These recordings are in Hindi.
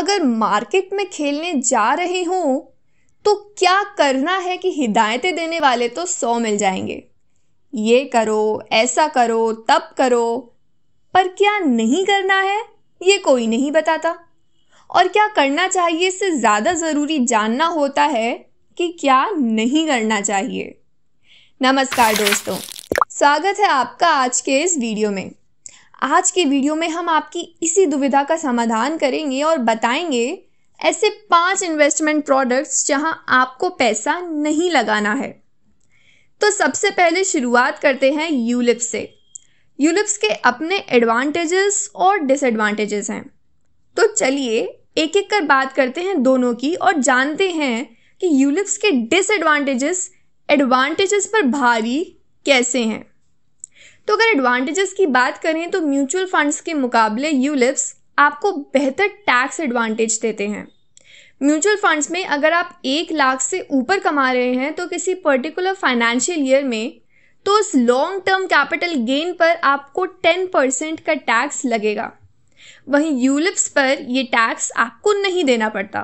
अगर मार्केट में खेलने जा रहे हो तो क्या करना है कि हिदायतें देने वाले तो 100 मिल जाएंगे। ये करो, ऐसा करो, तब करो, पर क्या नहीं करना है ये कोई नहीं बताता। और क्या करना चाहिए इससे ज़्यादा ज़रूरी जानना होता है कि क्या नहीं करना चाहिए। नमस्कार दोस्तों, स्वागत है आपका आज के इस वीडियो में। आज के वीडियो में हम आपकी इसी दुविधा का समाधान करेंगे और बताएंगे ऐसे 5 इन्वेस्टमेंट प्रोडक्ट्स जहां आपको पैसा नहीं लगाना है। तो सबसे पहले शुरुआत करते हैं यूलिप्स से। यूलिप्स के अपने एडवांटेजेस और डिसएडवांटेजेस हैं, तो चलिए एक एक कर बात करते हैं दोनों की और जानते हैं कि यूलिप्स के डिसएडवांटेजेस एडवांटेजेस पर भारी कैसे हैं। तो अगर एडवांटेजेस की बात करें तो म्यूचुअल फंड्स के मुकाबले यूलिप्स आपको बेहतर टैक्स एडवांटेज देते हैं। म्यूचुअल फंड्स में अगर आप 1 लाख से ऊपर कमा रहे हैं तो किसी पर्टिकुलर फाइनेंशियल ईयर में तो उस लॉन्ग टर्म कैपिटल गेन पर आपको 10% का टैक्स लगेगा। वहीं यूलिप्स पर ये टैक्स आपको नहीं देना पड़ता।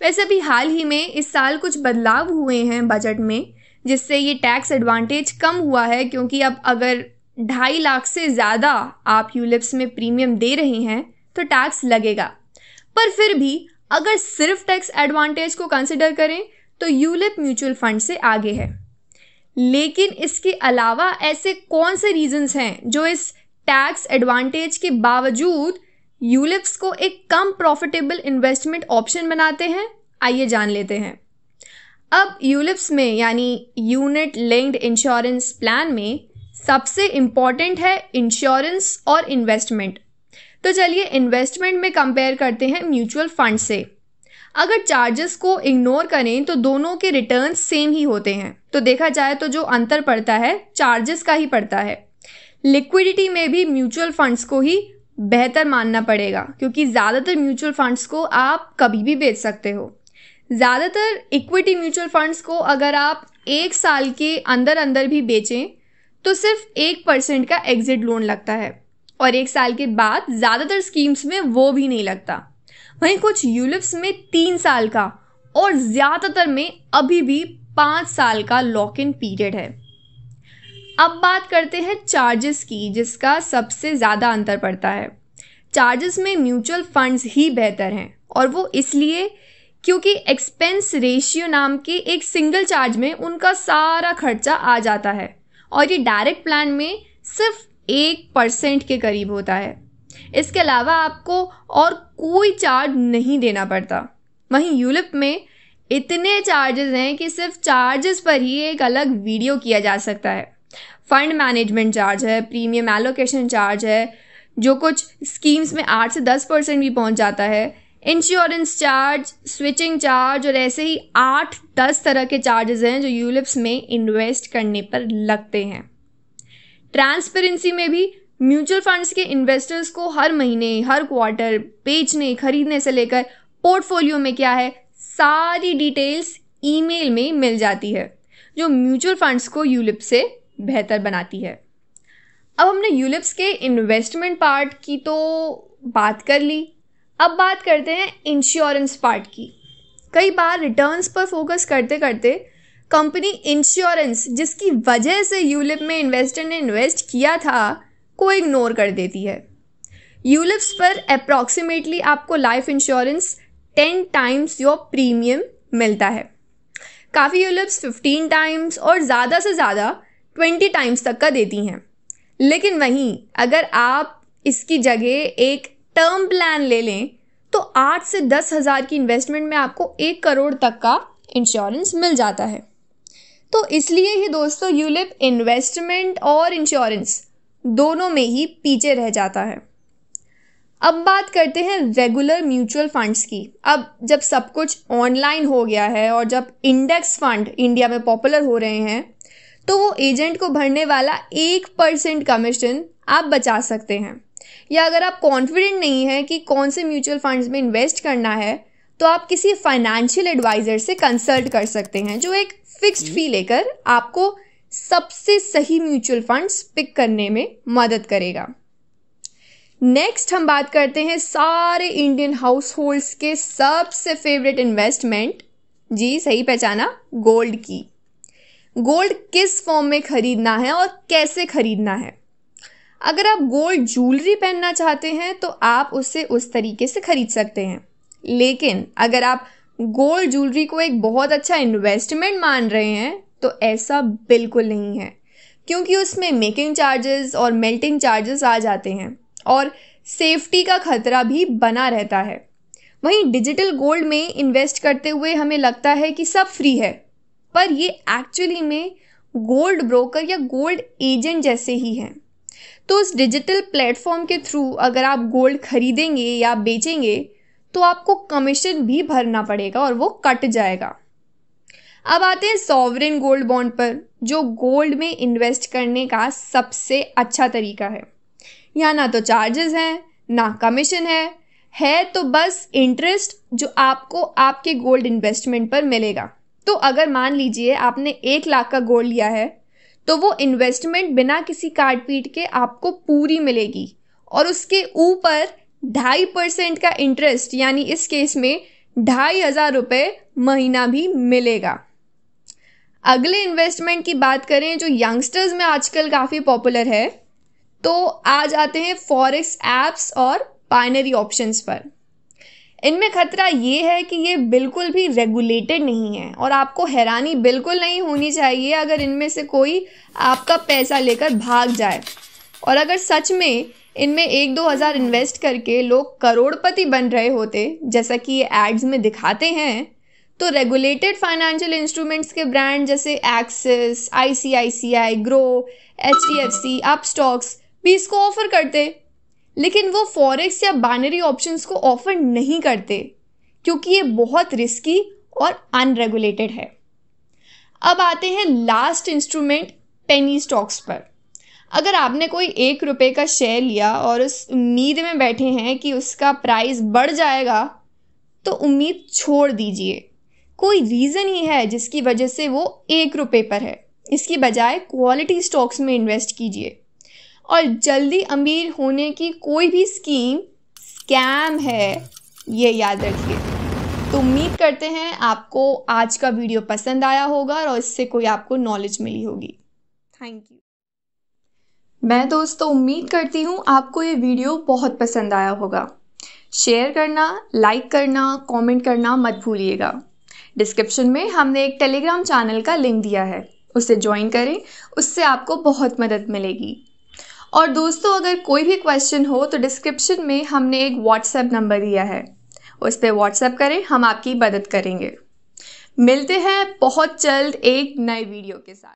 वैसे भी हाल ही में इस साल कुछ बदलाव हुए हैं बजट में, जिससे ये टैक्स एडवांटेज कम हुआ है, क्योंकि अब अगर 2.5 लाख से ज़्यादा आप यूलिप्स में प्रीमियम दे रहे हैं तो टैक्स लगेगा। पर फिर भी अगर सिर्फ टैक्स एडवांटेज को कंसिडर करें तो यूलिप म्यूचुअल फंड से आगे है। लेकिन इसके अलावा ऐसे कौन से रीजंस हैं जो इस टैक्स एडवांटेज के बावजूद यूलिप्स को एक कम प्रॉफिटेबल इन्वेस्टमेंट ऑप्शन बनाते हैं? आइए जान लेते हैं। अब यूलिप्स में यानी यूनिट लिंक्ड इंश्योरेंस प्लान में सबसे इम्पॉर्टेंट है इंश्योरेंस और इन्वेस्टमेंट। तो चलिए इन्वेस्टमेंट में कंपेयर करते हैं म्यूचुअल फंड से। अगर चार्जेस को इग्नोर करें तो दोनों के रिटर्न्स सेम ही होते हैं। तो देखा जाए तो जो अंतर पड़ता है चार्जेस का ही पड़ता है। लिक्विडिटी में भी म्यूचुअल फंड्स को ही बेहतर मानना पड़ेगा, क्योंकि ज़्यादातर म्यूचुअल फंड्स को आप कभी भी बेच सकते हो। ज़्यादातर इक्विटी म्यूचुअल फंड्स को अगर आप 1 साल के अंदर अंदर भी बेचें तो सिर्फ 1% का एग्जिट लोन लगता है और 1 साल के बाद ज़्यादातर स्कीम्स में वो भी नहीं लगता। वहीं कुछ यूलिप्स में 3 साल का और ज़्यादातर में अभी भी 5 साल का लॉक इन पीरियड है। अब बात करते हैं चार्जेस की, जिसका सबसे ज़्यादा अंतर पड़ता है। चार्जेस में म्यूचुअल फंड्स ही बेहतर हैं, और वो इसलिए क्योंकि एक्सपेंस रेशियो नाम के एक सिंगल चार्ज में उनका सारा खर्चा आ जाता है और ये डायरेक्ट प्लान में सिर्फ 1% के करीब होता है। इसके अलावा आपको और कोई चार्ज नहीं देना पड़ता। वहीं यूलिप में इतने चार्जेस हैं कि सिर्फ चार्जेस पर ही एक अलग वीडियो किया जा सकता है। फंड मैनेजमेंट चार्ज है, प्रीमियम एलोकेशन चार्ज है, जो कुछ स्कीम्स में 8 से 10% भी पहुंच जाता है, इंश्योरेंस चार्ज, स्विचिंग चार्ज और ऐसे ही 8-10 तरह के चार्जेस हैं जो यूलिप्स में इन्वेस्ट करने पर लगते हैं। ट्रांसपेरेंसी में भी म्यूचुअल फंड्स के इन्वेस्टर्स को हर महीने, हर क्वार्टर बेचने खरीदने से लेकर पोर्टफोलियो में क्या है सारी डिटेल्स ईमेल में मिल जाती है, जो म्यूचुअल फंड्स को यूलिप से बेहतर बनाती है। अब हमने यूलिप्स के इन्वेस्टमेंट पार्ट की तो बात कर ली, अब बात करते हैं इंश्योरेंस पार्ट की। कई बार रिटर्न्स पर फोकस करते करते कंपनी इंश्योरेंस, जिसकी वजह से यूलिप में इन्वेस्टर ने इन्वेस्ट किया था, को इग्नोर कर देती है। यूलिप्स पर अप्रॉक्सीमेटली आपको life insurance 10 times your premium मिलता है। काफ़ी यूलिप्स 15 टाइम्स और ज़्यादा से ज़्यादा 20 टाइम्स तक का देती हैं। लेकिन वहीं अगर आप इसकी जगह एक टर्म प्लान ले लें तो 8 से 10 हज़ार की इन्वेस्टमेंट में आपको 1 करोड़ तक का इंश्योरेंस मिल जाता है। तो इसलिए ही दोस्तों यूलिप इन्वेस्टमेंट और इंश्योरेंस दोनों में ही पीछे रह जाता है। अब बात करते हैं रेगुलर म्यूचुअल फंड्स की। अब जब सब कुछ ऑनलाइन हो गया है और जब इंडेक्स फंड इंडिया में पॉपुलर हो रहे हैं तो वो एजेंट को भरने वाला 1% कमीशन आप बचा सकते हैं। या अगर आप कॉन्फिडेंट नहीं है कि कौन से म्यूचुअल फंड्स में इन्वेस्ट करना है तो आप किसी फाइनेंशियल एडवाइज़र से कंसल्ट कर सकते हैं, जो एक फिक्स्ड फी लेकर आपको सबसे सही म्यूचुअल फंड्स पिक करने में मदद करेगा। नेक्स्ट हम बात करते हैं सारे इंडियन हाउस होल्ड्स के सबसे फेवरेट इन्वेस्टमेंट, जी सही पहचाना, गोल्ड की। गोल्ड किस फॉर्म में खरीदना है और कैसे खरीदना है। अगर आप गोल्ड ज्वेलरी पहनना चाहते हैं तो आप उसे उस तरीके से खरीद सकते हैं, लेकिन अगर आप गोल्ड ज्वेलरी को एक बहुत अच्छा इन्वेस्टमेंट मान रहे हैं तो ऐसा बिल्कुल नहीं है, क्योंकि उसमें मेकिंग चार्जेस और मेल्टिंग चार्जेस आ जाते हैं और सेफ्टी का खतरा भी बना रहता है। वहीं डिजिटल गोल्ड में इन्वेस्ट करते हुए हमें लगता है कि सब फ्री है, पर ये एक्चुअली में गोल्ड ब्रोकर या गोल्ड एजेंट जैसे ही हैं। तो उस डिजिटल प्लेटफॉर्म के थ्रू अगर आप गोल्ड खरीदेंगे या बेचेंगे तो आपको कमीशन भी भरना पड़ेगा और वो कट जाएगा। अब आते हैं सॉवरेन गोल्ड बॉन्ड पर, जो गोल्ड में इन्वेस्ट करने का सबसे अच्छा तरीका है। यहाँ ना तो चार्जेस हैं ना कमीशन है तो बस इंटरेस्ट जो आपको आपके गोल्ड इन्वेस्टमेंट पर मिलेगा। तो अगर मान लीजिए आपने 1 लाख का गोल्ड लिया है तो वो इन्वेस्टमेंट बिना किसी काट पीट के आपको पूरी मिलेगी और उसके ऊपर 2.5% का इंटरेस्ट, यानी इस केस में 2,500 रुपये महीना भी मिलेगा। अगले इन्वेस्टमेंट की बात करें जो यंगस्टर्स में आजकल काफ़ी पॉपुलर है, तो आ जाते हैं फॉरेक्स एप्स और बाइनरी ऑप्शंस पर। इनमें खतरा ये है कि ये बिल्कुल भी रेगुलेटेड नहीं है और आपको हैरानी बिल्कुल नहीं होनी चाहिए अगर इनमें से कोई आपका पैसा लेकर भाग जाए। और अगर सच में इनमें 1-2 हज़ार इन्वेस्ट करके लोग करोड़पति बन रहे होते, जैसा कि ये एड्स में दिखाते हैं, तो रेगुलेटेड फाइनेंशियल इंस्ट्रूमेंट्स के ब्रांड जैसे axis, ICICI, grow, HDFC, Upstox भी इसको ऑफर करते, लेकिन वो फॉरेक्स या बाइनरी ऑप्शंस को ऑफर नहीं करते क्योंकि ये बहुत रिस्की और अनरेगुलेटेड है। अब आते हैं लास्ट इंस्ट्रूमेंट, पेनी स्टॉक्स पर। अगर आपने कोई 1 रुपये का शेयर लिया और उस उम्मीद में बैठे हैं कि उसका प्राइस बढ़ जाएगा, तो उम्मीद छोड़ दीजिए। कोई रीज़न ही है जिसकी वजह से वो 1 रुपये पर है। इसकी बजाय क्वालिटी स्टॉक्स में इन्वेस्ट कीजिए। और जल्दी अमीर होने की कोई भी स्कीम स्कैम है, ये याद रखिए। तो उम्मीद करते हैं आपको आज का वीडियो पसंद आया होगा और इससे कोई आपको नॉलेज मिली होगी। Thank you. मैं दोस्तों उम्मीद करती हूँ आपको ये वीडियो बहुत पसंद आया होगा। शेयर करना, लाइक करना, कमेंट करना मत भूलिएगा। डिस्क्रिप्शन में हमने एक टेलीग्राम चैनल का लिंक दिया है, उसे ज्वाइन करें, उससे आपको बहुत मदद मिलेगी। और दोस्तों अगर कोई भी क्वेश्चन हो तो डिस्क्रिप्शन में हमने एक व्हाट्सएप नंबर दिया है, उस पर व्हाट्सएप करें, हम आपकी मदद करेंगे। मिलते हैं बहुत जल्द एक नए वीडियो के साथ।